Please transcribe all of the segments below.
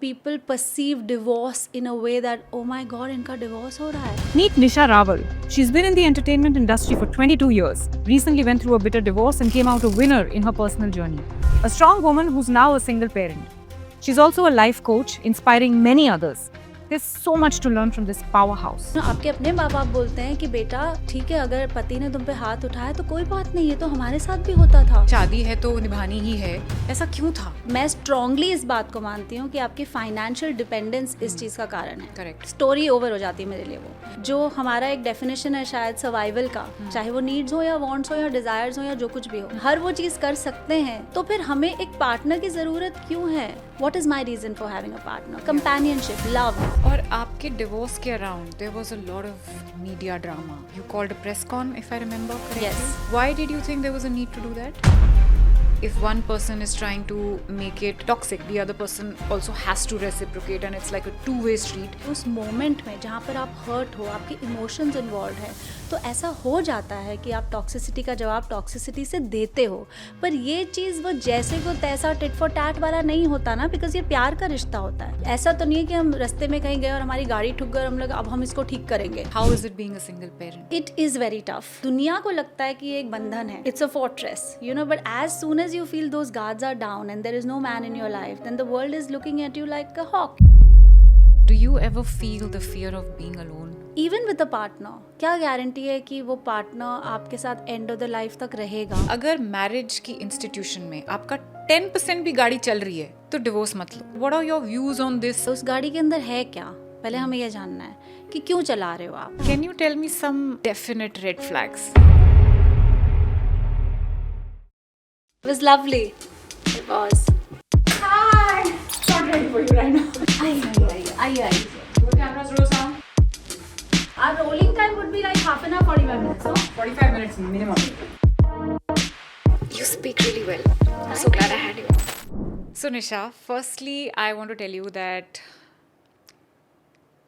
people perceive divorce in a way that, oh my god, इनका divorce हो रहा है. Meet Nisha Rawal. She's been in the entertainment industry for 22 years. Recently went through a bitter divorce and came out a winner in her personal journey. A strong woman who's now a single parent. She's also a life coach, inspiring many others. There's so much to learn from this powerhouse. आपके अपने माँ बाप बोलते हैं कि बेटा ठीक है, अगर पति ने तुम पे हाथ उठाया तो कोई बात नहीं, है तो हमारे साथ भी होता था. शादी है तो निभानी ही है, ऐसा क्यों था? मैं स्ट्रांगली इस बात को मानती हूँ कि आपकी फाइनेंशियल डिपेंडेंस इस चीज का कारण है. करेक्ट. स्टोरी ओवर हो जाती है मेरे लिए. वो जो हमारा एक डेफिनेशन है शायद सर्वाइवल का, चाहे वो नीड्स हो या वांट्स हो या डिजायर्स हो या जो कुछ भी हो, हर वो चीज कर सकते हैं, तो फिर हमें एक पार्टनर की जरूरत क्यों है? What is my reason for having a partner? Companionship, love. और आपके डिवोर्स के around there was a lot of media drama. You called a press con, if I remember correctly. Yes. Why did you think there was a need to do that? If one person is trying to make it toxic, the other person also has to reciprocate, and it's like a two-way street. उस moment में जहाँ पर आप hurt हो, आपके emotions involve है, तो ऐसा हो जाता है कि आप टॉक्सिसिटी का जवाब टॉक्सिसिटी से देते हो. पर ये चीज़ वो जैसे को तैसा टिट फॉर टैट वाला नहीं होता ना, बिकॉज ये प्यार का रिश्ता होता है. ऐसा तो नहीं है कि हम रास्ते में कहीं गए और हमारी गाड़ी ठुक गई और हम लोग अब हम इसको ठीक करेंगे. How is it being a single parent? It is very tough. दुनिया को लगता है कि ये एक बंधन है, it's a fortress, you know, but as soon as you feel those guards are down and there is no man in your life, then the world is looking at you like a hawk. Do you ever feel the fear of being alone? Even with a partner, क्या guarantee है कि वो partner आपके साथ end of the life तक रहेगा? अगर marriage की इंस्टीट्यूशन में आपका 10% भी गाड़ी चल रही है तो डिवोर्स मत लो. What are your views on this? तो उस गाड़ी के अंदर है क्या, पहले हमें ये जानना है कि क्यों चला रहे हो आप. Can you tell me some definite red flags? It was lovely. It was. Hi. Not ready for you right now. Aye. Cameras roll sound. Our rolling time would be like half an hour, 45 minutes, no? 45 minutes minimum. You speak really well. I'm so glad I had you. So Nisha, firstly, I want to tell you that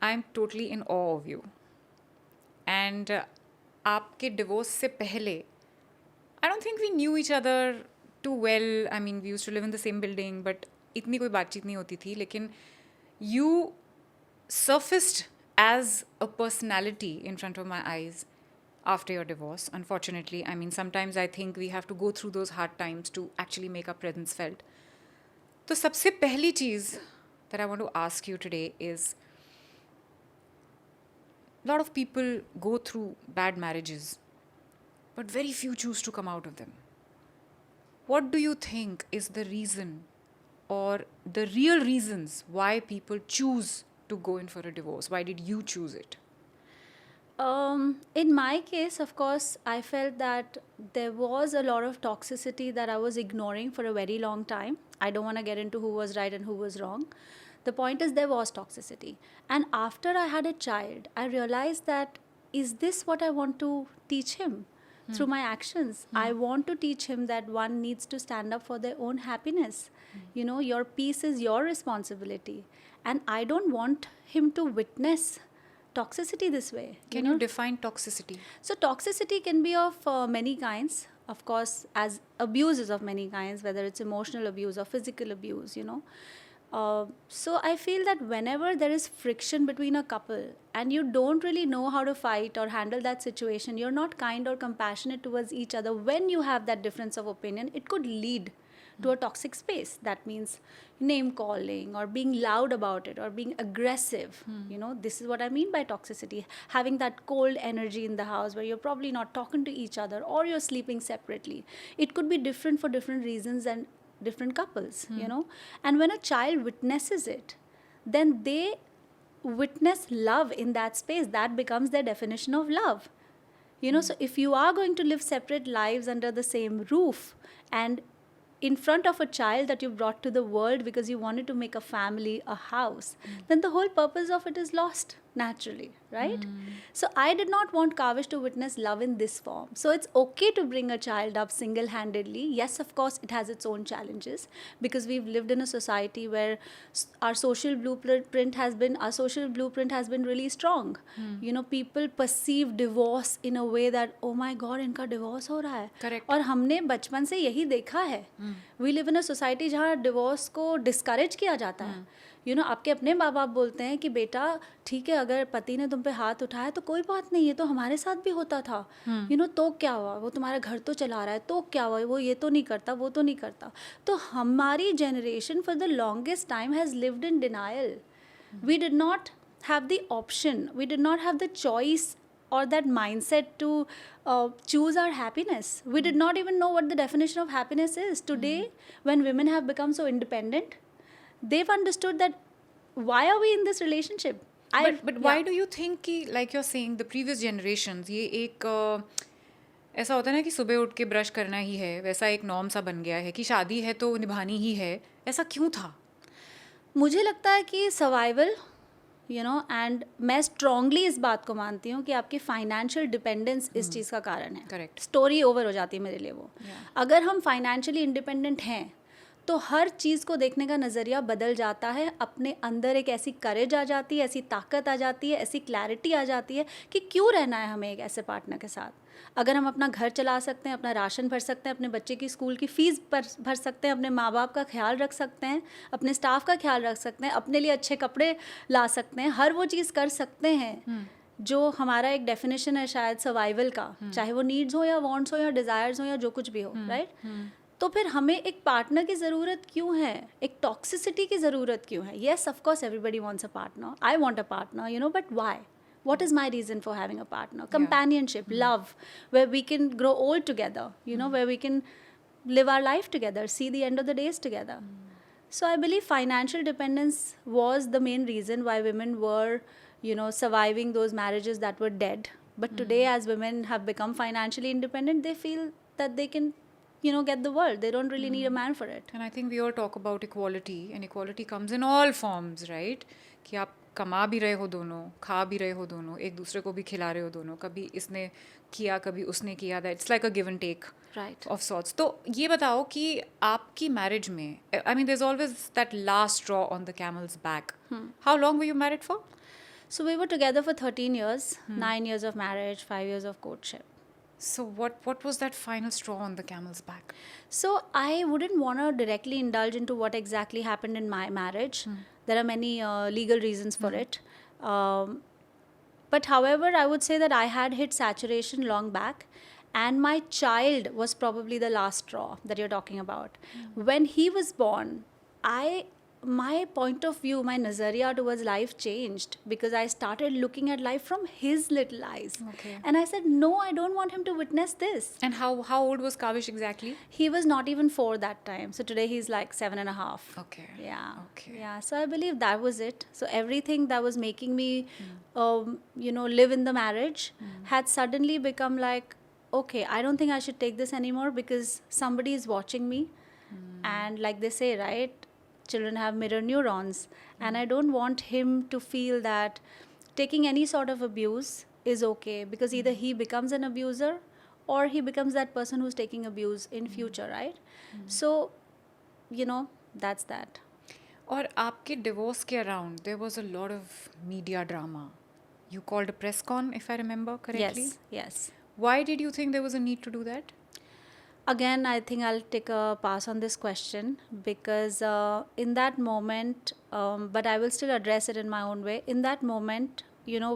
I'm totally in awe of you. And आपके divorce से पहले, I don't think we knew each other too well. I mean, we used to live in the same building, but इतनी कोई बातचीत नहीं होती थी. लेकिन you surfaced as a personality in front of my eyes after your divorce. Unfortunately, I mean, sometimes I think we have to go through those hard times to actually make our presence felt. तो सबसे पहली चीज़ that I want to ask you today is, a lot of people go through bad marriages, but very few choose to come out of them. What do you think is the reason or the real reasons why people choose to go in for a divorce? Why did you choose it? In my case, of course, I felt that there was a lot of toxicity that I was ignoring for a very long time. I don't want to get into who was right and who was wrong. The point is, there was toxicity. And after I had a child, I realized that, is this what I want to teach him? Through my actions, I want to teach him that one needs to stand up for their own happiness. You know, your peace is your responsibility. And I don't want him to witness toxicity this way. Can you define toxicity? So toxicity can be of many kinds. Of course, as abuse is of many kinds, whether it's emotional abuse or physical abuse, you know. So I feel that whenever there is friction between a couple and you don't really know how to fight or handle that situation, you're not kind or compassionate towards each other, when you have that difference of opinion, it could lead to a toxic space. That means name calling or being loud about it or being aggressive. You know, this is what I mean by toxicity. Having that cold energy in the house where you're probably not talking to each other or you're sleeping separately. It could be different for different reasons and different couples, you know. And when a child witnesses it, then they witness love in that space. That becomes their definition of love. You know, so if you are going to live separate lives under the same roof and in front of a child that you brought to the world because you wanted to make a family, a house, then the whole purpose of it is lost naturally, right? So I did not want Kavish to witness love in this form. So it's okay to bring a child up single-handedly. Yes, of course, it has its own challenges because we've lived in a society where our social blueprint has been really strong. You know, people perceive divorce in a way that, oh my God, इनका divorce हो रहा है. Correct. और हमने बचपन से यही देखा है. We live in a society जहाँ divorce को discourage किया जाता है. आपके अपने माँ बाप बोलते हैं कि बेटा ठीक है, अगर पति ने तुम पे हाथ उठाया तो कोई बात नहीं, ये तो हमारे साथ भी होता था, तो क्या हुआ, वो तुम्हारा घर तो चला रहा है, तो क्या हुआ, वो ये तो नहीं करता, वो तो नहीं करता. तो हमारी generation for the longest time has lived in denial. We did not have the option, we did not have the choice or that mindset to choose our happiness. We did not even know what the definition of happiness is. Today, when women have become so independent, they've understood that why are we in this relationship. But why do you think कि like you're saying the previous generations ये एक ऐसा होता है ना कि सुबह उठ के ब्रश करना ही है, वैसा एक नॉर्म सा बन गया है कि शादी है तो निभानी ही है, ऐसा क्यों था? मुझे लगता है कि सर्वाइवल एंड मैं स्ट्रांगली इस बात को मानती हूँ कि आपकी फाइनेंशियल डिपेंडेंस इस चीज़ का कारण है. करेक्ट. स्टोरी ओवर हो जाती है मेरे लिए वो. अगर हम फाइनेंशियली इंडिपेंडेंट हैं तो हर चीज़ को देखने का नज़रिया बदल जाता है. अपने अंदर एक ऐसी करेज आ जाती है, ऐसी ताकत आ जाती है, ऐसी क्लैरिटी आ जाती है कि क्यों रहना है हमें एक ऐसे पार्टनर के साथ. अगर हम अपना घर चला सकते हैं, अपना राशन भर सकते हैं, अपने बच्चे की स्कूल की फ़ीस भर सकते हैं, अपने माँ बाप का ख्याल रख सकते हैं, अपने स्टाफ का ख्याल रख सकते हैं, अपने लिए अच्छे कपड़े ला सकते हैं, हर वो चीज़ कर सकते हैं जो हमारा एक डेफिनेशन है शायद सर्वाइवल का, चाहे वो नीड्स हो या वांट्स हो या डिज़ायर्स हो या जो कुछ भी हो, राइट. तो फिर हमें एक पार्टनर की ज़रूरत क्यों है, एक टॉक्सिसिटी की ज़रूरत क्यों है? Yes, of course everybody wants a partner, I want a partner, but why? What is my reason for having a partner? Companionship, love, where we can grow old together, where we can live our life together, see the end of the days together. So I believe financial dependence was the main reason why women were, surviving those marriages that were dead. But today, as women have become financially independent, they feel that they can, get the world. They don't really need a man for it. And I think we all talk about equality, and equality comes in all forms, right? कि आप कमा भी रहे हो दोनों, खा भी रहे हो दोनों, एक दूसरे को भी खिला रहे हो दोनों, कभी इसने किया कभी उसने किया, that it's like a give and take of sorts. तो ये बताओ कि आपकी मैरिज में, I mean there is always that last straw on the camel's back. How long were you married for? So we were together for 13 years, 9 years of marriage, 5 years of courtship. So what was that final straw on the camel's back? So I wouldn't want to directly indulge into what exactly happened in my marriage. There are many legal reasons for it. But however, I would say that I had hit saturation long back, and my child was probably the last straw that you're talking about. When he was born, my point of view, my nazariya towards life changed, because I started looking at life from his little eyes. Okay. And I said, no, I don't want him to witness this. And how old was Kavish exactly? He was not even 4 that time. So today he's like 7.5. Okay. Yeah. Okay. Yeah. So I believe that was it. So everything that was making me, live in the marriage had suddenly become like, okay, I don't think I should take this anymore, because somebody is watching me. And like they say, right? Children have mirror neurons, and I don't want him to feel that taking any sort of abuse is okay, because either he becomes an abuser or he becomes that person who's taking abuse in future, right? So, that's that. और आपके divorce के around there was a lot of media drama. You called a press con, if I remember correctly. Yes. Why did you think there was a need to do that? Again, I think I'll take a pass on this question, because in that moment, but I will still address it in my own way. In that moment,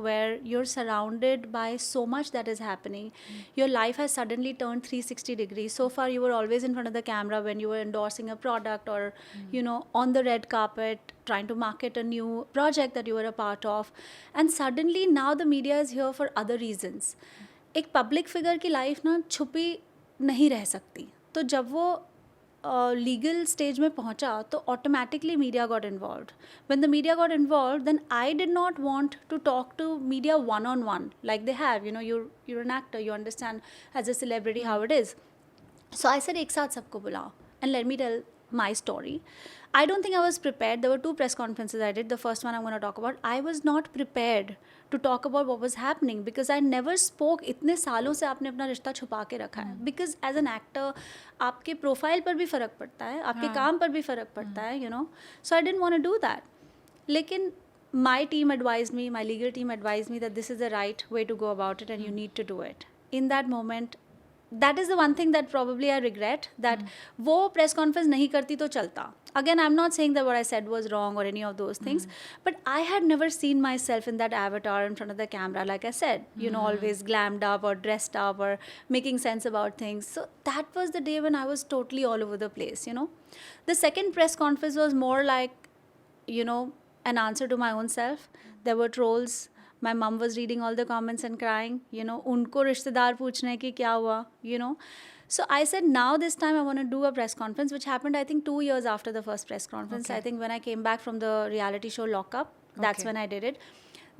where you're surrounded by so much that is happening, your life has suddenly turned 360 degrees. So far, you were always in front of the camera when you were endorsing a product, or, on the red carpet, trying to market a new project that you were a part of. And suddenly, now the media is here for other reasons. एक public figure की life ना छुपी नहीं रह सकती. तो जब वो लीगल स्टेज में पहुंचा तो automatically media got involved. When the media got involved, then I did not want to talk to media one on one like they have. you're an actor, you understand as a celebrity how it is. So I said, एक साथ सबको बुलाओ and let me tell my story. I don't think I was prepared. There were 2 press conferences I did. The first one I'm going to talk about. I was not prepared to talk about what was happening, because I never spoke. इतने सालों से आपने अपना रिश्ता छुपा के रखा है. Because as an actor, आपके प्रोफाइल पर भी फ़र्क पड़ता है, आपके काम पर भी फ़र्क पड़ता है, So I didn't want to do that. लेकिन my team advised me, my legal team advised me that this is the right way to go about it and you need to do it. In that moment, that is the one thing that probably I regret, that वो press conference नहीं करती तो चलता. Again, I'm not saying that what I said was wrong or any of those things, but I had never seen myself in that avatar in front of the camera, like I said, you know, always glammed up or dressed up or making sense about things. So that was the day when I was totally all over the place, you know. The second press conference was more like, you know, an answer to my own self. There were trolls. My mom was reading all the comments and crying, you know, उनको रिश्तेदार पूछ रहे हैं कि क्या हुआ, you know. So I said, now this time I want to do a press conference, which happened, I think, 2 years after the first press conference. Okay. I think when I came back from the reality show Lock Up, that's Okay. when I did it.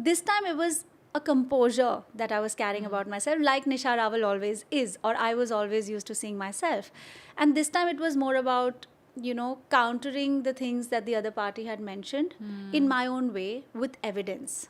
This time it was a composure that I was carrying about myself, like Nisha Rawal always is, or I was always used to seeing myself. And this time it was more about, you know, countering the things that the other party had mentioned in my own way with evidence.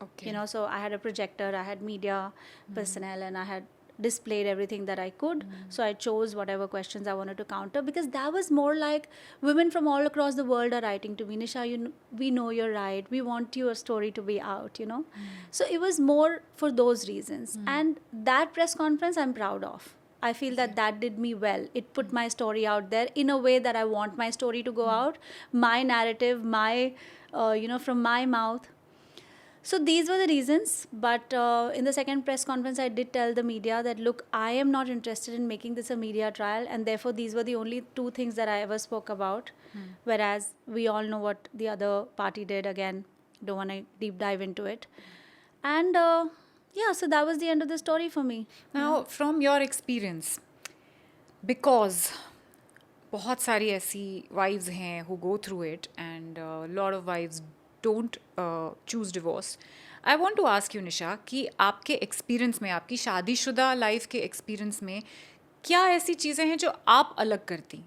Okay. You know, so I had a projector, I had media personnel, and I had displayed everything that I could. So I chose whatever questions I wanted to counter, because that was more like women from all across the world are writing to me, Nisha, we know you're right, we want your story to be out, you know. So it was more for those reasons. And that press conference I'm proud of. I feel that that did me well. It put my story out there in a way that I want my story to go out, my narrative, my, you know, from my mouth. So these were the reasons. But in the second press conference, I did tell the media that, look, I am not interested in making this a media trial, and therefore these were the only two things that I ever spoke about. Whereas we all know what the other party did. Again, don't want to deep dive into it. And yeah, so that was the end of the story for me. Now, from your experience, because बहुत सारी ऐसी wives हैं who go through it, and a lot of wives don't choose divorce. I want to ask you, Nisha, कि आपके experience में, आपकी शादीशुदा life के experience में क्या ऐसी चीज़ें हैं जो आप अलग करती?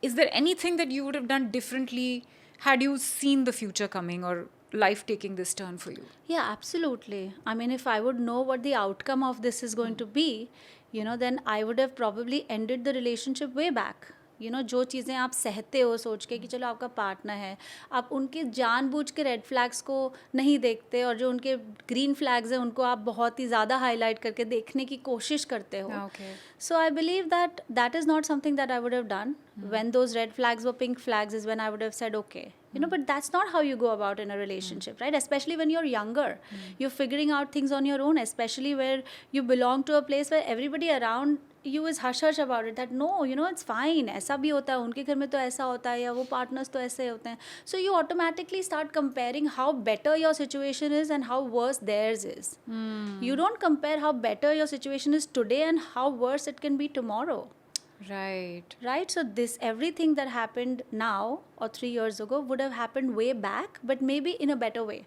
Is there anything that you would have done differently had you seen the future coming or life taking this turn for you? Yeah, absolutely. I mean, if I would know what the outcome of this is going to be, you know, then I would have probably ended the relationship way back. You know, जो चीज़ें आप सहते हो सोच के कि चलो आपका पार्टनर है, आप उनके जानबूझ के रेड फ्लैग्स को नहीं देखते, और जो उनके ग्रीन फ्लैग्स हैं उनको आप बहुत ही ज़्यादा हाईलाइट करके देखने की कोशिश करते हो. Okay. So I believe that that is not something that I would have done. When those red flags were pink flags is when I would have said, okay. You know, but that's not how you go about in a relationship, right? Especially when you're younger. You're figuring out things on your own, especially where you belong to a place where everybody around you is hush-hush about it, that no, you know, it's fine. ऐसा भी होता है, उनके घर में तो ऐसा होता है, या वो partners तो ऐसे होते हैं. So you automatically start comparing how better your situation is and how worse theirs is. You don't compare how better your situation is today and how worse it can be tomorrow. Right. Right? So this, everything that happened now or 3 years ago would have happened way back, but maybe in a better way.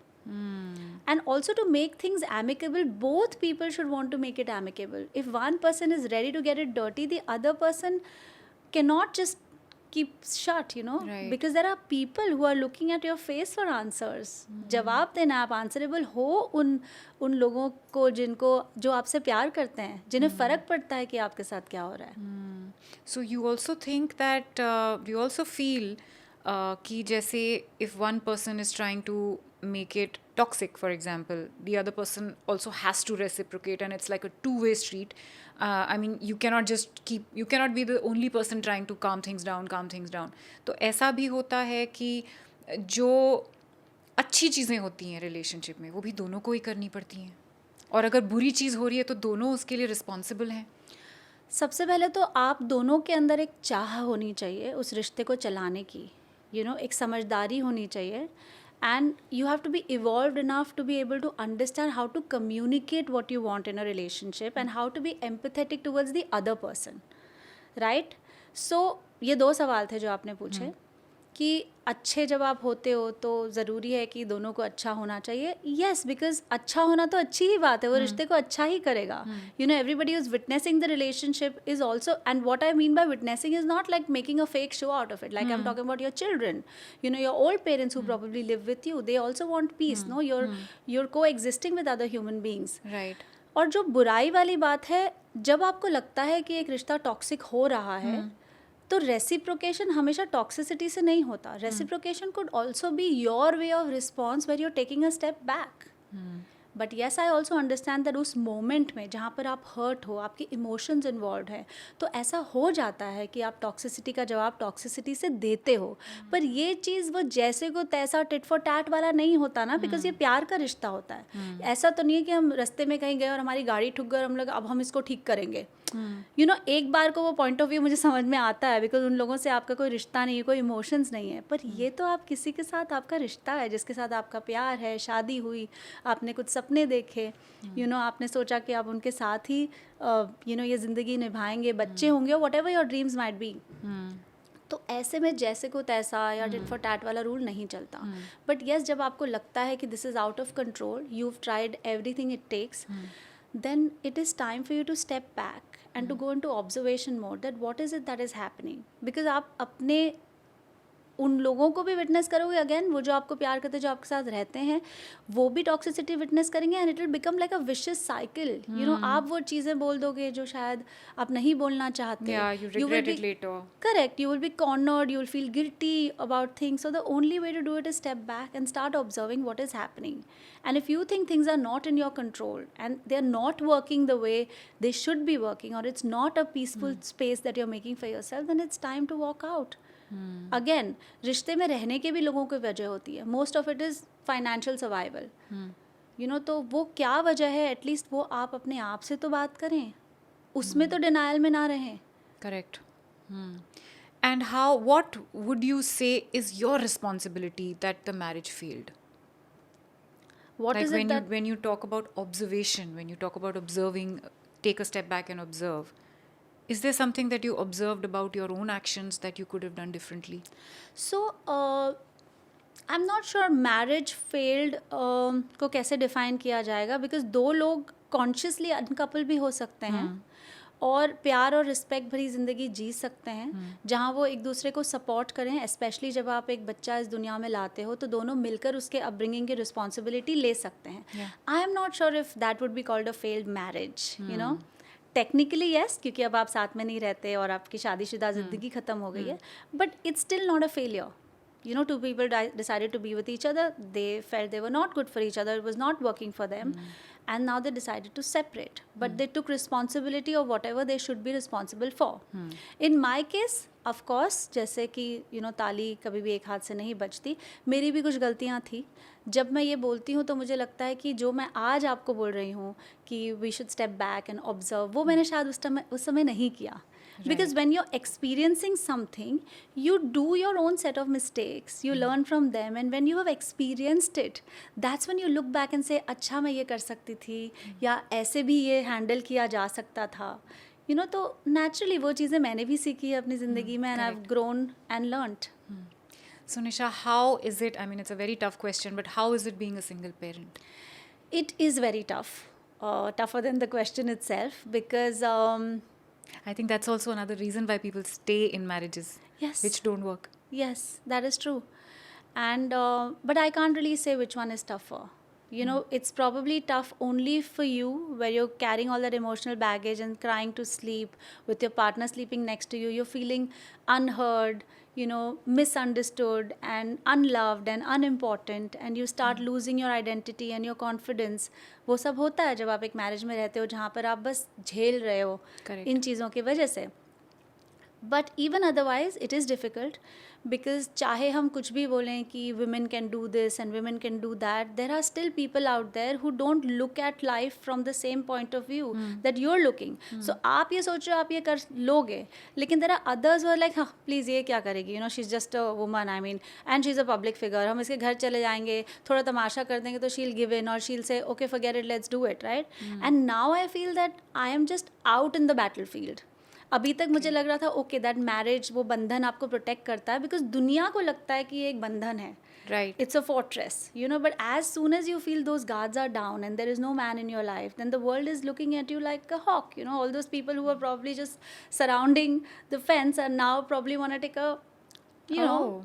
And also, to make things amicable, both people should want to make it amicable. If one person is ready to get it dirty, the other person cannot just keep shut, you know. Right. Because there are people who are looking at your face for answers. जवाब देना, आप answerable हो उन लोगों को जिनको, जो आपसे प्यार करते हैं, जिन्हें फ़र्क पड़ता है कि आपके साथ क्या हो रहा है. So you also think that you also feel कि जैसे if one person is trying to make it toxic, for example, the other person also has to reciprocate, and it's like a two-way street. I mean, you cannot be the only person trying to calm things down. तो ऐसा भी होता है कि जो अच्छी चीज़ें होती हैं रिलेशनशिप में, वो भी दोनों को ही करनी पड़ती हैं, और अगर बुरी चीज़ हो रही है तो दोनों उसके लिए रिस्पॉन्सिबल हैं. सबसे पहले तो आप दोनों के अंदर एक चाह होनी चाहिए उस रिश्ते को चलाने की, you know, एक समझदारी होनी चाहिए, and you have to be evolved enough to be able to understand how to communicate what you want in a relationship and how to be empathetic towards the other person, right? So ये दो सवाल थे जो आपने पूछे कि अच्छे जब आप होते हो तो ज़रूरी है कि दोनों को अच्छा होना चाहिए. Yes, because अच्छा होना तो अच्छी ही बात है, वो रिश्ते को अच्छा ही करेगा. You know, everybody who's witnessing the relationship is also, and what I mean by witnessing is not like making a fake show out of it. Like I'm talking about your children, you know, your old parents who probably live with you. They also want peace, no? You're coexisting with other human beings. Right. और जो बुराई वाली बात है, जब आपको लगता है कि एक रिश्ता टॉक्सिक हो रहा है, तो रेसिप्रोकेशन हमेशा टॉक्सिसिटी से नहीं होता. Reciprocation could also be your way of response where you're taking a step back. But yes I also understand that उस मोमेंट में जहाँ पर आप हर्ट हो, आपके इमोशंस इन्वॉल्व हैं, तो ऐसा हो जाता है कि आप टॉक्सिसिटी का जवाब टॉक्सिसिटी से देते हो. पर ये चीज़ वो जैसे को तैसा टिट फॉर टैट वाला नहीं होता ना, बिकॉज ये प्यार का रिश्ता होता है. ऐसा तो नहीं है कि हम रास्ते में कहीं गए और हमारी गाड़ी ठुक गई और हम लोग अब हम इसको ठीक करेंगे. यू नो, एक बार को वो पॉइंट ऑफ व्यू मुझे समझ में आता है, बिकॉज उन लोगों से आपका कोई रिश्ता नहीं है, कोई इमोशंस नहीं है. पर ये तो आप किसी के साथ आपका रिश्ता है, जिसके साथ आपका प्यार है, शादी हुई, आपने कुछ सपने देखे, यू नो, आपने सोचा कि आप उनके साथ ही यू नो ये ज़िंदगी निभाएंगे, बच्चे होंगे, और whatever your dreams might be. तो ऐसे में जैसे को तैसा या टिट फॉर टैट वाला रूल नहीं चलता. बट येस, जब आपको लगता है कि this is out of control, you have tried everything it takes, then it is time for you to step back and to go into observation mode, that what is it that is happening. Because आप अपने उन लोगों को भी witness करोगे, again वो जो आपको प्यार करते, जो आपके साथ रहते हैं, वो भी टॉक्सिसिटी विटनेस करेंगे, and it will become like a vicious cycle. You know, आप वो चीज़ें बोल दोगे जो शायद आप नहीं बोलना चाहते. Yeah, you regret it later. Correct, you will be cornered, you will feel guilty about things. So the only way to do it is step back and start observing what is happening. And if you think things are not in your control and they're not working the way they should be working, or it's not a peaceful space that you're making for yourself, then it's time to walk out. Again, रिश्ते में रहने के भी लोगों की वजह होती है. Most of it is financial survival, you know. तो वो क्या वजह है, एटलीस्ट वो आप अपने आप से तो बात करें, उसमें तो डिनायल में ना रहें. Correct. And what would you say is your responsibility that the marriage failed? What Like is it that when you talk about observation, when you talk about observing, take a step back and observe. Is there something that you observed about your own actions that you could have done differently? So, I'm not sure marriage failed को कैसे define किया जाएगा, because दो लोग consciously uncouple भी हो सकते हैं और प्यार और रिस्पेक्ट भरी ज़िंदगी जी सकते हैं, जहाँ वो एक दूसरे को सपोर्ट करें. स्पेशली जब आप एक बच्चा इस दुनिया में लाते हो, तो दोनों मिलकर उसके अपब्रिंगिंग की रिस्पॉन्सिबिलिटी ले सकते हैं. I am not sure if that would be called a failed marriage, you know. Technically yes, क्योंकि अब आप साथ में नहीं रहते और आपकी शादीशुदा ज़िंदगी ख़त्म हो गई है, but it's still not a failure. You know, two people decided to be with each other, they felt they were not good for each other, it was not working for them, and now they decided to separate, but they took responsibility of whatever they should be responsible for. In my case, of course, जैसे कि you know, ताली कभी भी एक हाथ से नहीं बजती, मेरी भी कुछ गलतियाँ थी. जब मैं ये बोलती हूँ तो मुझे लगता है कि जो मैं आज आपको बोल रही हूँ कि we should step back and observe, वो मैंने शायद उस समय नहीं किया. Because when you're experiencing something, you do your own set of mistakes, you learn from them, and when you have experienced it, that's when you look back and say, अच्छा मैं ये कर सकती थी, या ऐसे भी ये हैंडल किया जा सकता था. You know, तो naturally वो चीज़ें मैंने भी सीखी है अपनी ज़िंदगी में, and I've grown and learnt. So Nisha, how is it, I mean it's a very tough question, but how is it being a single parent? It is very tough, tougher than the question itself, because I think that's also another reason why people stay in marriages yes, which don't work. yes, that is true. And but I can't really say which one is tougher. You know, it's probably tough only for you, where you're carrying all that emotional baggage and crying to sleep with your partner sleeping next to you. You're feeling unheard, you know, misunderstood and unloved and unimportant, and you start losing your identity and your confidence. वो सब होता है जब आप एक marriage में रहते हो, जहाँ पर आप बस झेल रहे हो Correct. इन चीज़ों की वजह से. But even otherwise it is difficult, because चाहे हम कुछ भी बोलें कि women can do this and women can do that, there are still people out there who don't look at life from the same point of view that you're looking. So आप ये सोच रहे हो आप ये कर लोगे, लेकिन there are others who are like, हाँ प्लीज़ ये क्या करेगी, you know, she's just a woman, I mean, and she's a public figure, हम इसके घर चले जाएंगे, थोड़ा तमाशा कर देंगे तो she'll give in, or she'll say okay forget it, let's do it, right? And now I feel that I am just out in the battlefield. अभी तक मुझे लग रहा था ओके दैट मैरिज, वो बंधन आपको प्रोटेक्ट करता है, बिकॉज दुनिया को लगता है कि ये एक बंधन है, Right. it's a fortress, you know, but as soon as you feel those guards are down and there is no man in your life, then the world is looking at you like a hawk, you know. All those people who are probably just surrounding the fence are now probably want to take a, you know,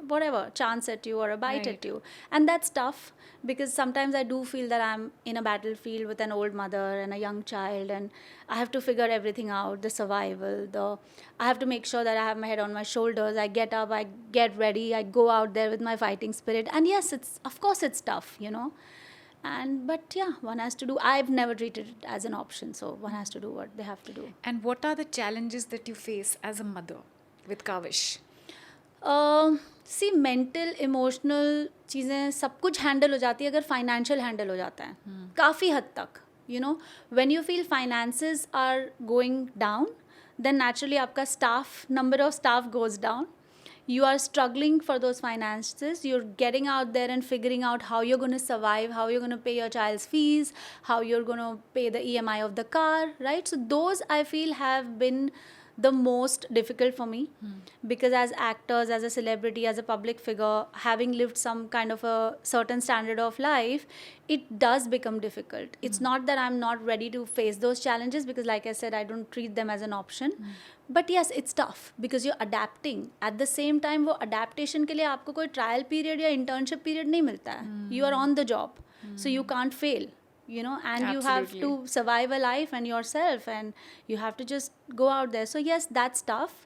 whatever chance at you or a bite Right. at you, and that's tough, because sometimes I do feel that I'm in a battlefield with an old mother and a young child, and I have to figure everything out, the survival, I have to make sure that I have my head on my shoulders, I get up, I get ready, I go out there with my fighting spirit, and yes, it's of course it's tough, you know. And but yeah, one has to do. I've never treated it as an option, so one has to do what they have to do. And what are the challenges that you face as a mother with Kavish? See mental emotional चीज़ें सब कुछ handle हो जाती है अगर financial handle हो जाता है काफ़ी हद तक. You know when you feel finances are going down then naturally आपका staff number of staff goes down. You are struggling for those finances, you're getting out there and figuring out how you're going to survive, how you're going to pay your child's fees, how you're going to pay the EMI of the car, right? So those I feel have been the most difficult for me, because as actors, as a celebrity, as a public figure, having lived some kind of a certain standard of life, it does become difficult. It's not that I'm not ready to face those challenges, because like I said, I don't treat them as an option. But yes, it's tough because you're adapting. At the same time, वो adaptation के लिए आपको कोई trial period या internship period नहीं मिलता है. You are on the job, so you can't fail. You know, and you have to survive a life and yourself, and you have to just go out there. So yes, that's tough.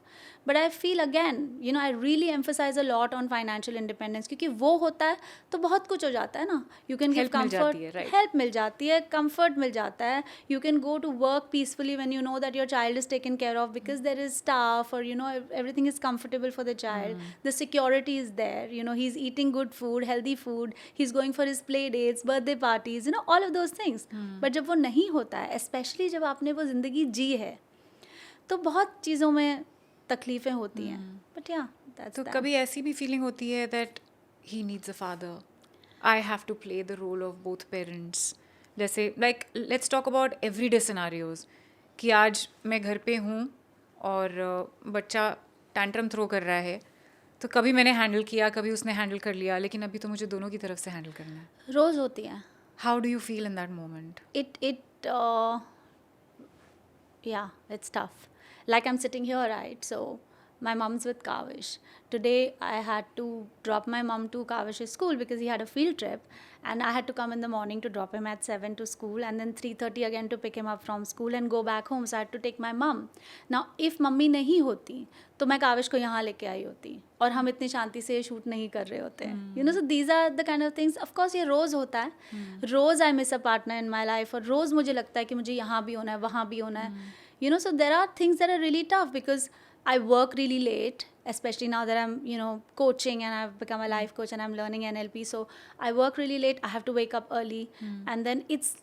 But I feel again, you know, I really emphasize a lot on financial independence, क्योंकि वो होता है तो बहुत कुछ हो जाता है ना. You can give comfort, help मिल जाती है, comfort मिल जाता है. You can go to work peacefully when you know that your child is taken care of, because there is staff, or you know, everything is comfortable for the child. The security is there. You know, he's eating good food, healthy food. He's going for his play dates, birthday parties. You know, all of those things. But जब वो नहीं होता है, especially जब आपने वो ज़िंदगी जी है, तो बहुत चीज़ों में तकलीफ़ें होती हैं. बट या तो कभी ऐसी भी फीलिंग होती है that he needs a father, I have to play the role of both parents? जैसे like let's talk about everyday scenarios, कि आज मैं घर पे हूँ और बच्चा टैंट्रम थ्रो कर रहा है, तो कभी मैंने हैंडल किया, कभी उसने हैंडल कर लिया, लेकिन अभी तो मुझे दोनों की तरफ से हैंडल करना है. रोज़ होती है. How do you feel in that moment? Yeah, it's tough. Like I'm sitting here, right? So my mom's with Kavish. Today I had to drop my mom to Kavish's school because he had a field trip, and I had to come in the morning to drop him at 7 to school, and then 3:30 again to pick him up from school and go back home. So I had to take my mom. Now if mummy नहीं होती तो मैं काविश को यहाँ लेके आई होती और हम इतनी शांति से शूट नहीं कर रहे होते. You know, so these are the kind of things. Of course ये रोज़ होता है. रोज़ I miss a partner in my life, और रोज़ मुझे लगता है कि मुझे यहाँ भी होना है, वहाँ भी होना है. You know, so there are things that are really tough because I work really late, especially now that I'm, you know, coaching and I've become a life coach and I'm learning NLP. So I work really late. I have to wake up early, and then it's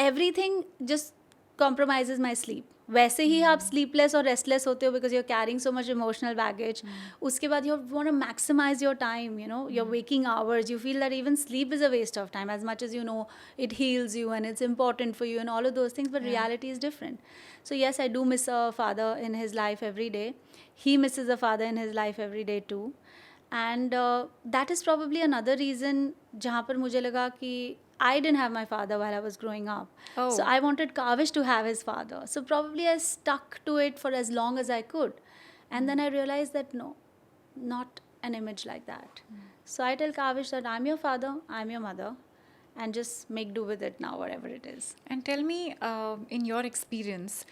everything just compromises my sleep. वैसे ही आप sleepless और restless होते हो because you're carrying so much emotional baggage. उसके बाद you want to maximize your time, you know, your waking hours. You feel that even sleep is a waste of time, as much as you know it heals you and it's important for you and all of those things, but reality is different. So yes, I do miss a father in his life every day. He misses a father in his life every day too. And that is probably another reason जहाँ पर मुझे लगा कि I didn't have my father while I was growing up. Oh. So I wanted Kavish to have his father. So probably I stuck to it for as long as I could. And then I realized that no, not an image like that. So I tell Kavish that I'm your father, I'm your mother, and just make do with it now, whatever it is. And tell me, in your experience,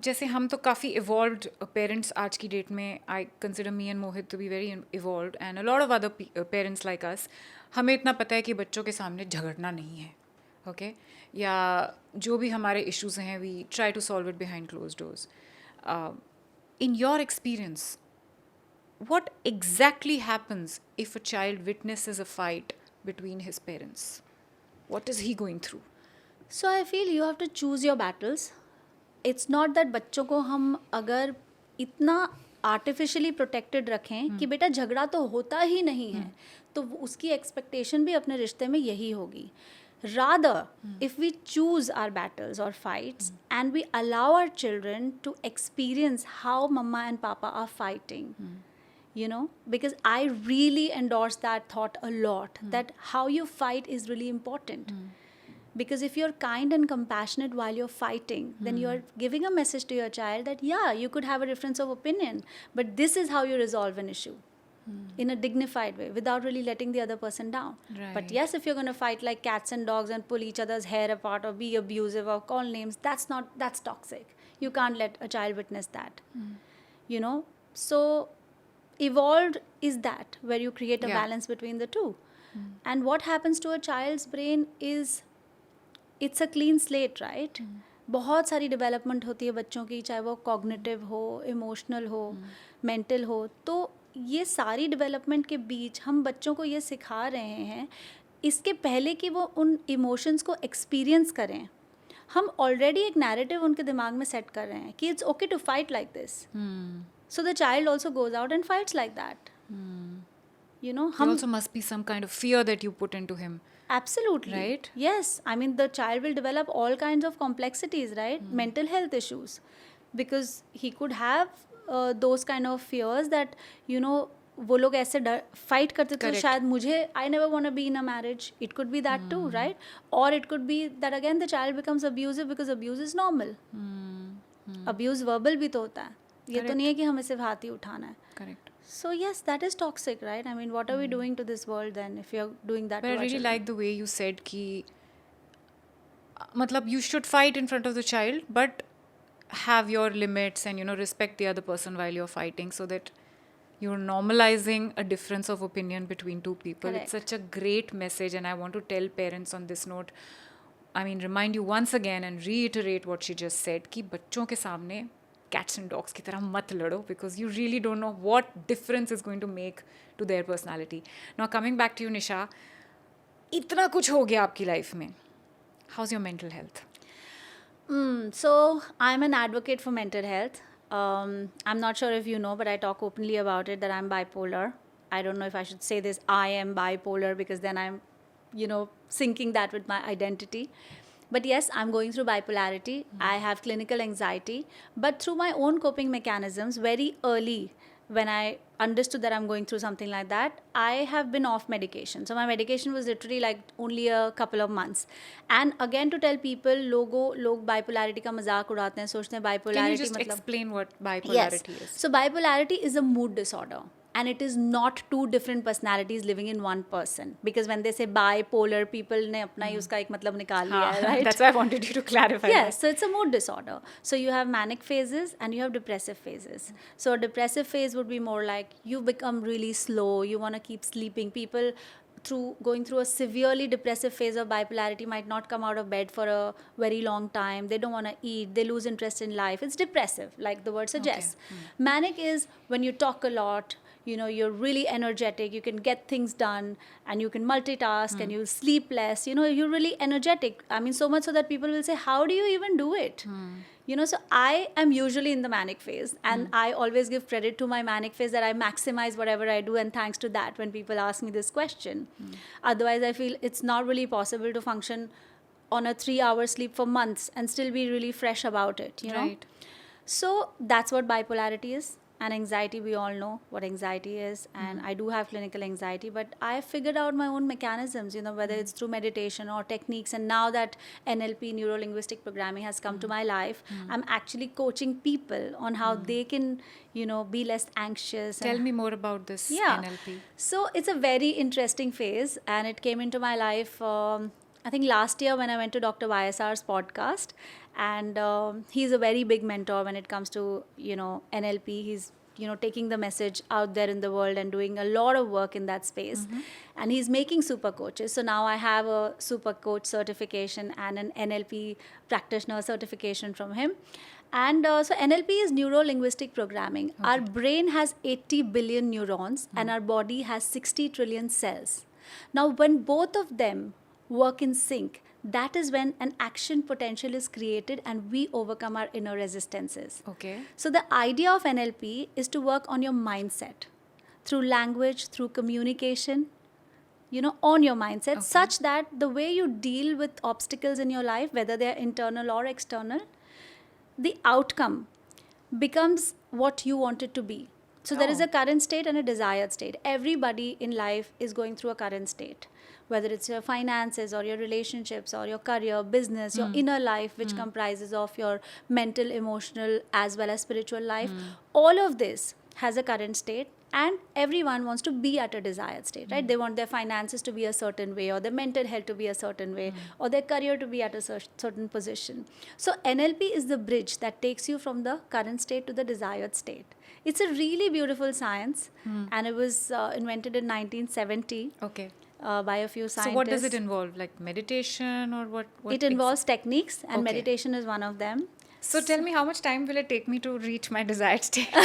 जैसे हम तो काफ़ी evolved parents आज की date में, I consider me and Mohit to be very evolved, and a lot of other parents like us. हमें इतना पता है कि बच्चों के सामने झगड़ना नहीं है, ओके या जो भी हमारे इश्यूज हैं, we try to solve it behind close doors. In your experience, what exactly happens if a child witnesses a fight between his parents? What is he going through? So I feel you have to choose your battles. It's not that बच्चों को हम अगर इतना artificially protected रखें कि बेटा झगड़ा तो होता ही नहीं है, तो उसकी एक्सपेक्टेशन भी अपने रिश्ते में यही होगी. Rather, if we choose our battles or fights and we allow our children to experience how mama and papa are fighting, you know, because I really endorse that thought a lot, that how you fight is really important. Because if you're kind and compassionate while you're fighting, then you're giving a message to your child that, yeah, you could have a difference of opinion, but this is how you resolve an issue in a dignified way without really letting the other person down. Right. But yes, if you're going to fight like cats and dogs and pull each other's hair apart or be abusive or call names, that's toxic. You can't let a child witness that. You know, so evolved is that where you create a balance between the two. And what happens to a child's brain is it's a clean slate, right? बहुत सारी development होती है बच्चों की, चाहे वो cognitive हो, emotional हो, मेंटल हो. तो ये सारी डेवलपमेंट के बीच हम बच्चों को ये सिखा रहे हैं इसके पहले कि वो उन इमोशंस को एक्सपीरियंस करें. हम ऑलरेडी एक नैरेटिव उनके दिमाग में सेट कर रहे हैं कि it's okay to fight like this. So the child also goes out and fights like that. You know, There also must be some kind of fear that you put into him. absolutely. Right? Yes. I mean, the child will develop all kinds of complexities, right? Mental health issues. Because he could have those kind of fears that, you know, वो लोग ऐसे fight करते थे, शायद मुझे I never want to be in a marriage. It could be that too, right? और it could be that again the child becomes abusive because abuse is normal. Abuse verbal भी तो होता है, ये तो नहीं है कि हमें सिर्फ हाथ ही उठाना है. Correct. So yes, that is toxic, right? I mean, what are we doing to this world then if you're doing that But to I our really children? like the way you said कि मतलब you should fight in front of the child, but have your limits and, you know, respect the other person while you're fighting, so that you're normalizing a difference of opinion between two people. Correct. It's such a great message, and I want to tell parents on this note, I mean, remind you once again and reiterate what she just said कि बच्चों के सामने cats and dogs की तरह मत लड़ो, because you really don't know what difference is going to make to their personality. Now coming back to you, Nisha, इतना कुछ हो गया आपकी लाइफ में. How's your mental health? So I'm an advocate for mental health. I'm not sure if you know, but I talk openly about it that I'm bipolar. I don't know if I should say this, I am bipolar, because then I'm, you know, syncing that with my identity. But yes, I'm going through bipolarity. I have clinical anxiety. But through my own coping mechanisms, very early, when I understood that I'm going through something like that, I have been off medication. So my medication was literally like only a couple of months. And again, to tell people, log bipolarity का मजाक उड़ाते हैं, सोचते हैं bipolarity Can you just मतलब explain what bipolarity yes. is? So bipolarity is a mood disorder. And it is not two different personalities living in one person. Because when they say bipolar, people ने अपना ही उसका एक मतलब निकाल लिया है, right? That's why I wanted you to clarify Yes, that. so it's a mood disorder. So you have manic phases and you have depressive phases. So a depressive phase would be more like you become really slow, you want to keep sleeping. People going through a severely depressive phase of bipolarity might not come out of bed for a very long time. They don't want to eat, they lose interest in life. It's depressive, like the word suggests. Manic is when you talk a lot, you know, you're really energetic, you can get things done, and you can multitask, and you'll sleep less, you know, you're really energetic. I mean, so much so that people will say, how do you even do it? You know, so I am usually in the manic phase, and I always give credit to my manic phase that I maximize whatever I do, and thanks to that when people ask me this question. Otherwise, I feel it's not really possible to function on a 3-hour sleep for months and still be really fresh about it, you know? Right. So that's what bipolarity is. And anxiety, we all know what anxiety is. And I do have clinical anxiety, but I figured out my own mechanisms, you know, whether it's through meditation or techniques. And now that NLP, neuro-linguistic programming, has come to my life, I'm actually coaching people on how they can, you know, be less anxious. Tell me more about this NLP. So it's a very interesting phase, and it came into my life, I think last year when I went to Dr. YSR's podcast, and he's a very big mentor when it comes to, you know, NLP. He's, you know, taking the message out there in the world and doing a lot of work in that space. And he's making super coaches. So now I have a super coach certification and an NLP practitioner certification from him. And so NLP is neuro-linguistic programming. Our brain has 80 billion neurons and our body has 60 trillion cells. Now, when both of them work in sync, that is when an action potential is created and we overcome our inner resistances. Okay. So the idea of NLP is to work on your mindset through language, through communication, you know, on your mindset, such that the way you deal with obstacles in your life, whether they're internal or external, the outcome becomes what you want it to be. So there is a current state and a desired state. Everybody in life is going through a current state, whether it's your finances or your relationships or your career, business, your inner life, which comprises of your mental, emotional, as well as spiritual life. All of this has a current state, and everyone wants to be at a desired state, right? They want their finances to be a certain way, or their mental health to be a certain way, or their career to be at a certain position. So NLP is the bridge that takes you from the current state to the desired state. It's a really beautiful science, and it was invented in 1970. Okay. by a few scientists. So what does it involve? Like meditation or what? It involves techniques, and Okay. meditation is one of them. So tell me, how much time will it take me to reach my desired state?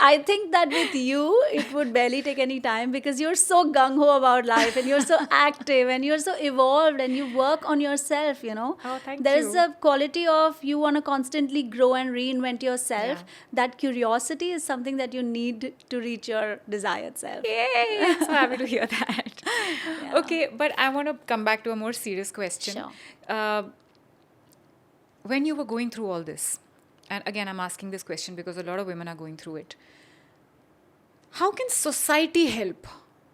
I think that with you, it would barely take any time because you're so gung-ho about life and you're so active and you're so evolved and you work on yourself, you know. Oh, thank There's you. a quality of you want to constantly grow and reinvent yourself. Yeah. That curiosity is something that you need to reach your desired self. Yay! I'm so happy to hear that. Yeah. Okay, but I want to come back to a more serious question. Sure. When you were going through all this, and again, I'm asking this question because a lot of women are going through it. How can society help?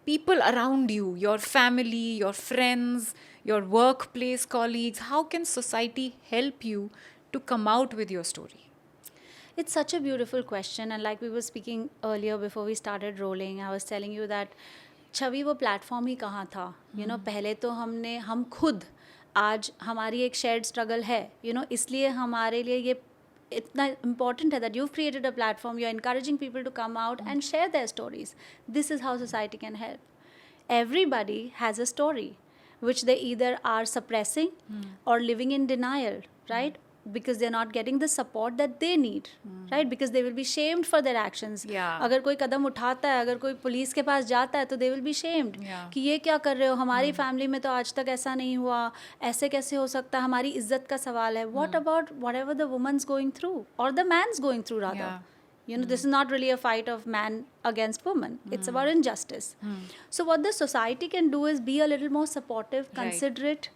People around you, your family, your friends, your workplace colleagues, how can society help you to come out with your story? It's such a beautiful question, and like we were speaking earlier before we started rolling, I was telling you that छवि वो platform ही कहाँ था, you know पहले तो हम खुद आज हमारी एक शेयर्ड स्ट्रगल है, यू नो इसलिए हमारे लिए ये इतना इम्पॉर्टेंट है that you created a platform, you are encouraging people to come out and share their stories. This is how society can help. Everybody has a story which they either are suppressing or living in denial, right? Because they're not getting the support that they need, right? Because they will be shamed for their actions. Yeah. अगर कोई कदम उठाता है, अगर कोई police के पास जाता है तो they will be shamed. Yeah. कि ये क्या कर रहे हो, हमारी फैमिली में तो आज तक ऐसा नहीं हुआ, ऐसे कैसे हो सकता, हमारी इज्जत का सवाल है. What about whatever the woman's going through or the man's going through rather? Yeah. You know, this is not really a fight of man against woman. It's about injustice. So what the society can do is be a little more supportive, considerate,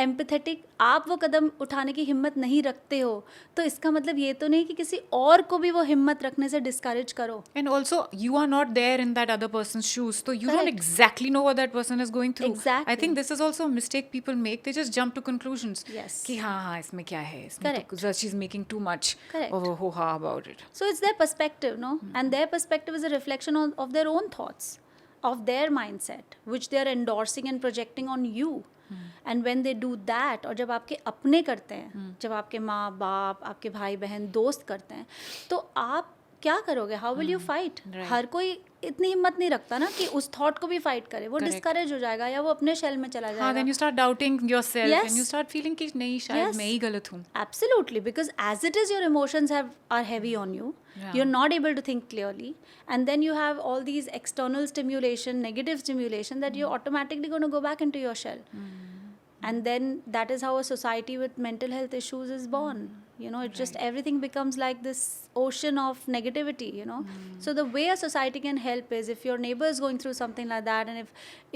empathetic. आप वो कदम उठाने की हिम्मत नहीं रखते हो तो इसका मतलब ये तो नहीं कि किसी और को भी वो हिम्मत रखने से discourage करो. And also, you are not there in that other person's shoes, so you don't Correct. exactly know what that person is going through. Exactly. I think this is also a mistake people make. They just jump to conclusions. Yes. कि हाँ इसमें क्या है, इसमें Correct. तो she's making too much Correct. of a ho-ha about it. So it's their perspective, no? And their perspective is a reflection of their own thoughts, of their mindset, which they are endorsing and projecting on you. And when they do that, और जब आपके अपने करते हैं, जब आपके माँ बाप, आपके भाई बहन, दोस्त करते हैं, तो आप क्या करोगे? How will you fight? Right. हर कोई इतनी हिम्मत नहीं रखता ना कि उस थॉट को भी फाइट करे. वो Correct. डिस्करेज हो जाएगा या वो अपने शेल में चला हाँ, जाएगा. then you start doubting yourself Yes. and you start feeling कि नहीं शायद Yes. मैं ही गलत हूँ. Absolutely, because as it is, your emotions are heavy on you. Yeah. You're not able to think clearly, and then you have all these external stimulation, negative stimulation that you're automatically going to go back into your shell. And then that is how a society with mental health issues is born. You know, it just everything becomes like this ocean of negativity, you know. So the way a society can help is if your neighbor is going through something like that, and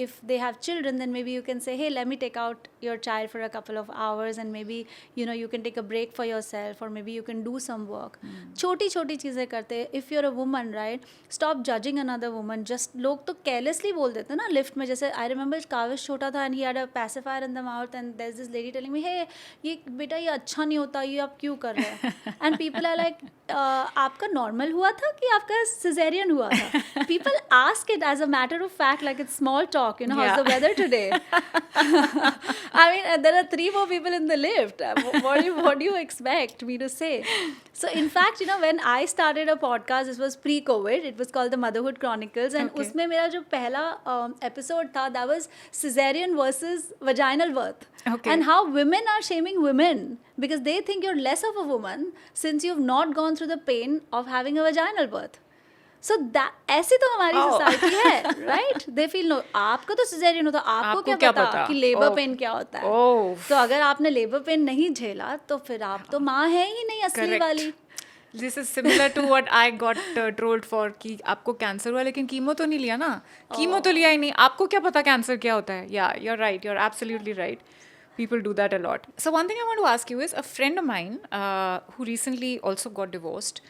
if they have children, then maybe you can say, hey, let me take out your child for a couple of hours, and maybe, you know, you can take a break for yourself, or maybe you can do some work. छोटी छोटी चीज़ें करते. If you're a woman, right, stop judging another woman. Just लोग तो carelessly बोल देते हैं ना लिफ्ट में. जैसे I remember काविश छोटा था and he had a pacifier in the mouth, and there's this lady telling me, hey, ये बेटा ये अच्छा नहीं होता, ये आप क्यों कर रहे हैं? And people are like, आपका नॉर्मल हुआ था कि आपका सिजेरियन हुआ था? People ask it as a matter of fact, like it's small talk, you know, how's the weather today? I mean, there are 3 more people in the lift. What do you expect me to say? So in fact, you know, when I started a podcast, this was pre-COVID, it was called the Motherhood Chronicles, and Okay. उसमें मेरा जो पहला episode था, that was cesarean versus vaginal birth. Okay. And how women are shaming women because they think you're less of a woman since you've not gone through the pain of having a vaginal birth. So that ऐसी तो हमारी Oh. Society है, right? They feel no, आपका तो caesarean होता, आपको आपको क्या क्या पता पता? कि लेबर Oh. पेन क्या होता है? Oh. तो अगर आपने लेबर पेन नहीं झेला तो फिर आप तो माँ है ही नहीं असली Correct. वाली. This is similar to what I got trolled for कि आपको कैंसर हुआ लेकिन कीमो तो नहीं लिया ना. कीमो तो लिया ही नहीं. आपको क्या पता कैंसर क्या होता है? Yeah, you're right. You're absolutely right. People do that a lot. So one thing I want to ask you is, a friend of mine who recently also got divorced,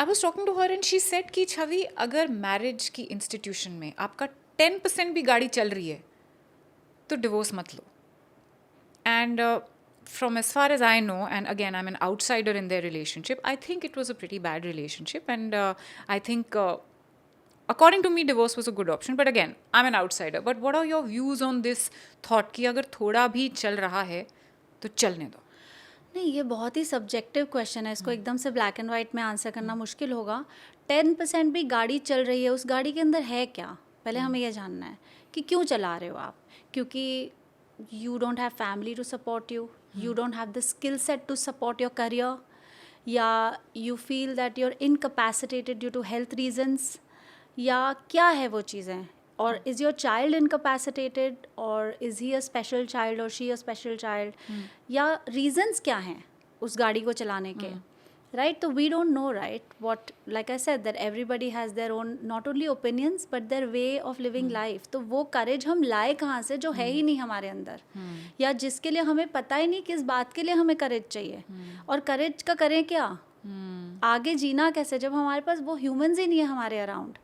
I was talking to her and she said कि छवि अगर marriage की institution में आपका 10% भी गाड़ी चल रही है तो डिवोर्स मत लो. And from as far as I know, and again I'm an outsider in their relationship, I think it was a pretty bad relationship, and I think according to me divorce was a good option, but again I'm an outsider. But what are your views on this thought कि अगर थोड़ा भी चल रहा है तो चलने दो? नहीं, ये बहुत ही सब्जेक्टिव क्वेश्चन है. इसको एकदम से ब्लैक एंड वाइट में आंसर करना मुश्किल होगा. 10% भी गाड़ी चल रही है, उस गाड़ी के अंदर है क्या? पहले हमें ये जानना है कि क्यों चला रहे हो आप, क्योंकि you don't have family to support you, you don't have the skill set to support your career, या you feel that you're incapacitated due to health reasons, या क्या है वो चीज़ें, or is your child incapacitated, or is he a special child or she a special child, या reasons क्या हैं उस गाड़ी को चलाने के, right? So we don't know, right, what, like I said, that everybody has their own not only opinions but their way of living life. तो वो courage हम लाए कहाँ से जो है ही नहीं हमारे अंदर, या जिसके लिए हमें पता ही नहीं किस बात के लिए हमें courage चाहिए, और courage का करें क्या, आगे जीना कैसे जब हमारे पास वो humans ही नहीं है हमारे अराउंड.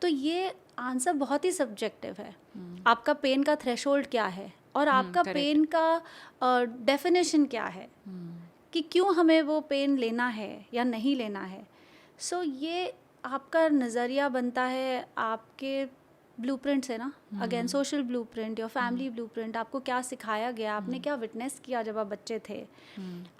तो ये आंसर बहुत ही सब्जेक्टिव है. आपका पेन का थ्रेशोल्ड क्या है, और आपका पेन का डेफिनेशन क्या है, कि क्यों हमें वो पेन लेना है या नहीं लेना है. सो ये आपका नज़रिया बनता है आपके ब्लूप्रिंट से ना, again social blueprint, your family blueprint, आपको क्या सिखाया गया, आपने क्या विटनेस किया जब आप बच्चे थे,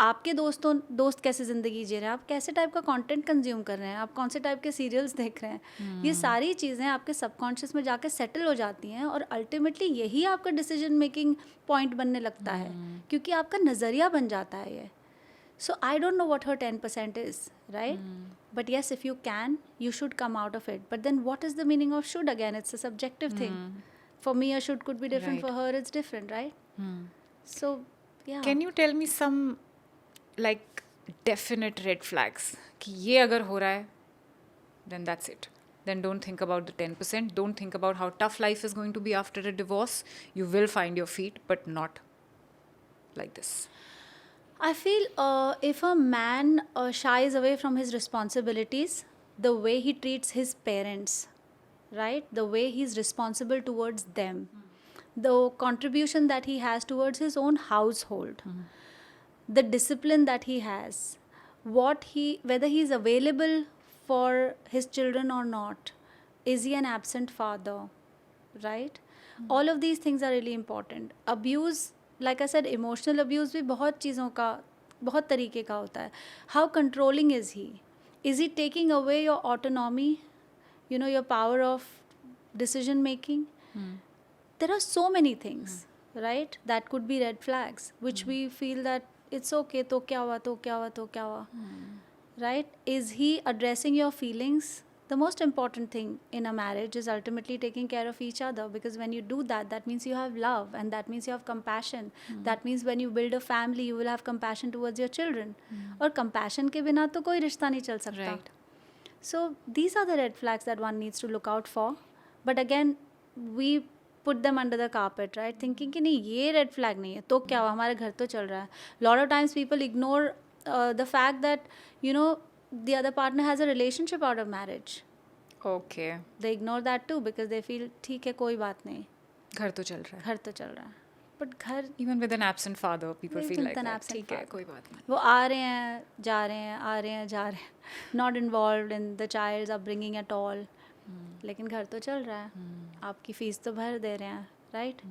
आपके दोस्त कैसे ज़िंदगी जी रहे हैं, आप कैसे टाइप का कंटेंट कंज्यूम कर रहे हैं, आप कौन से टाइप के सीरियल्स देख रहे हैं, ये सारी चीज़ें आपके सबकॉन्शियस में जाके सेटल हो जाती हैं, और अल्टीमेटली यही आपका डिसीजन मेकिंग पॉइंट बनने लगता है, क्योंकि आपका नज़रिया बन जाता है ये. So I don't know what her 10% is, right? But yes, if you can, you should come out of it. But then what is the meaning of should again? It's a subjective thing. For me, a should could be different. Right. For her, it's different, right? So, yeah. Can you tell me some like definite red flags? कि ये अगर हो रहा है, then that's it. Then don't think about the 10%. Don't think about how tough life is going to be after a divorce. You will find your feet, but not like this. I feel if a man shies away from his responsibilities, the way he treats his parents, right? The way he's responsible towards them, the contribution that he has towards his own household, the discipline that he has, whether he's available for his children or not, is he an absent father, right? All of these things are really important. Abuse, like I said, emotional abuse भी बहुत चीज़ों का, बहुत तरीके का होता है. How controlling is he? Is he taking away your autonomy, your power of decision making? There are so many things, right, that could be red flags, which we feel that it's okay, तो क्या हुआ, तो क्या हुआ, तो क्या हुआ, right? Is he addressing your feelings? The most important thing in a marriage is ultimately taking care of each other, because when you do that, that means you have love, and that means you have compassion. That means when you build a family, you will have compassion towards your children. और compassion के बिना तो कोई रिश्ता नहीं चल सकता. Right. So these are the red flags that one needs to look out for. But again, we put them under the carpet, right? Thinking कि नहीं ये red flag नहीं है, तो क्या हुआ, हमारे घर तो चल रहा है. Lot of times people ignore the fact that the other partner has a relationship out of marriage. Okay. They ignore that too because they feel ठीक है कोई बात नहीं, घर तो चल रहा है. घर तो चल रहा है. But घर Even with an absent father, people Even feel with like an that. absent ठीक है, father. कोई बात नहीं. वो आ रहे हैं जा रहे हैं, आ रहे हैं जा रहे हैं, not involved in the child's upbringing at all. लेकिन घर तो चल रहा है, आपकी फीस तो भर दे रहे हैं, right?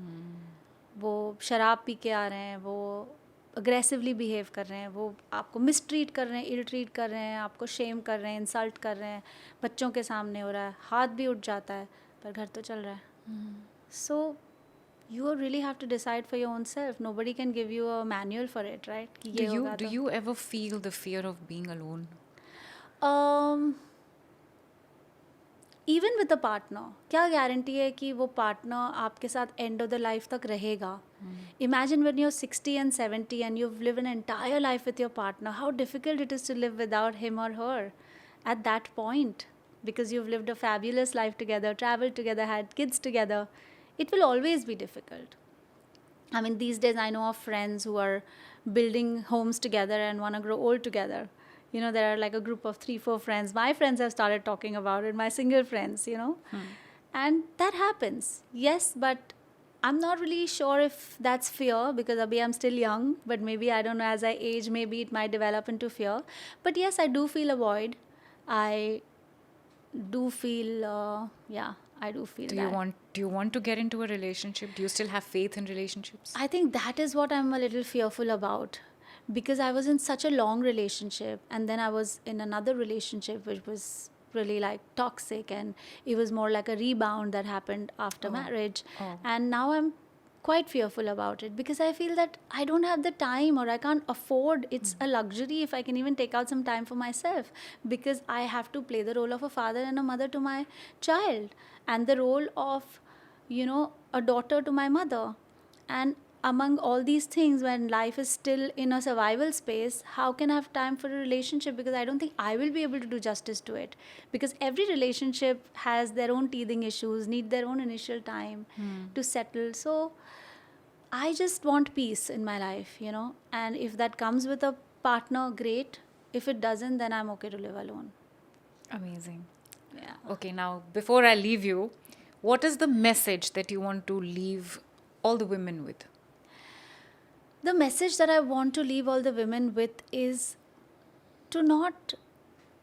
वो शराब पी के आ रहे हैं, वो अग्रेसिवली बिहेव कर रहे हैं, वो आपको मिसट्रीट कर रहे हैं, इल ट्रीट कर रहे हैं, आपको शेम कर रहे हैं, इंसल्ट कर रहे हैं, बच्चों के सामने हो रहा है, हाथ भी उठ जाता है, पर घर तो चल रहा है. सो you really have to decide for your own self. Nobody can give you a manual for it, right? कि ये होगा Do तो. you ever feel the fear of being alone? Even with a partner, क्या guarantee है कि वो partner आपके साथ एंड ऑफ द लाइफ तक रहेगा? Imagine when you're 60 and 70 and you've lived an entire life with your partner, how difficult it is to live without him or her at that point, because you've lived a fabulous life together, traveled together, had kids together. It will always be difficult. I mean, these days I know of friends who are building homes together and want to grow old together. There are like a group of 3-4 friends. My friends have started talking about it, my single friends, And that happens. Yes, but I'm not really sure if that's fear, because abhi I'm still young, but maybe, I don't know, as I age, maybe it might develop into fear. But yes, I do feel a void. I do feel, I do feel that. Do you want to get into a relationship? Do you still have faith in relationships? I think that is what I'm a little fearful about, because I was in such a long relationship, and then I was in another relationship which was really like toxic, and it was more like a rebound that happened after marriage. And now I'm quite fearful about it because I feel that I don't have the time, or I can't afford. It's a luxury if I can even take out some time for myself, because I have to play the role of a father and a mother to my child, and the role of, you know, a daughter to my mother. And among all these things, when life is still in a survival space, how can I have time for a relationship? Because I don't think I will be able to do justice to it, because every relationship has their own teething issues, need their own initial time to settle. So I just want peace in my life, you know, and if that comes with a partner, great. If it doesn't, then I'm okay to live alone. Amazing. Yeah. Okay, now before I leave you, what is the message that you want to leave all the women with? The message that I want to leave all the women with is to not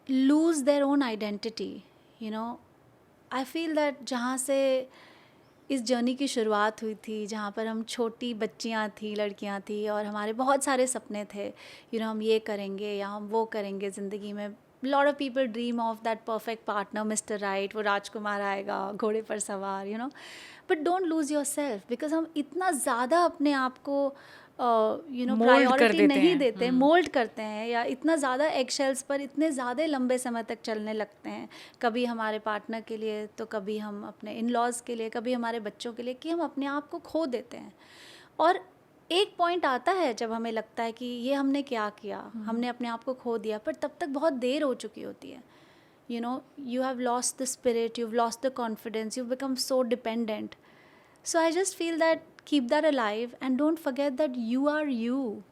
lose their own identity. You know, I feel that जहाँ से इस journey की शुरुआत हुई थी, जहाँ पर हम छोटी बच्चियाँ थी, लड़कियाँ थी, और हमारे बहुत सारे सपने थे, you know, हम ये करेंगे या हम वो करेंगे ज़िंदगी में. Lot of people dream of that perfect partner, Mr. Right, वो राजकुमार आएगा घोड़े पर सवार, you know. But don't lose yourself, because हम इतना ज़्यादा अपने आप को यू नो Mold कर प्रायोरिटी देते नहीं हैं. देते, मोल्ड करते हैं, या इतना ज़्यादा एगशेल्स पर इतने ज़्यादा लंबे समय तक चलने लगते हैं, कभी हमारे पार्टनर के लिए, तो कभी हम अपने इन लॉज के लिए, कभी हमारे बच्चों के लिए, कि हम अपने आप को खो देते हैं. और एक पॉइंट आता है जब हमें लगता है कि ये हमने क्या किया, हमने अपने आप को खो दिया, पर तब तक बहुत देर हो चुकी होती है. You know, you have lost the spirit, you've lost the confidence, you've become so dependent. So I just feel that keep that alive, and don't forget that you are you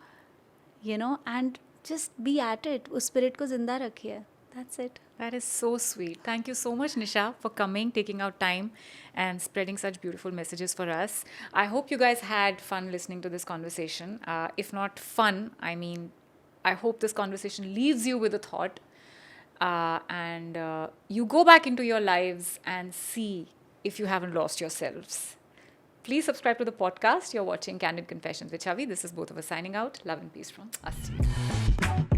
know, and just be at it. उस spirit को जिंदा रखिए. That's it. That is so sweet. Thank you so much, Nisha, for coming, taking out time, and spreading such beautiful messages for us. I hope you guys had fun listening to this conversation. If not fun, I mean, I hope this conversation leaves you with a thought, and you go back into your lives and see if you haven't lost yourselves. Please subscribe to the podcast. You're watching Candid Confessions with Chavi. This is both of us signing out. Love and peace from us.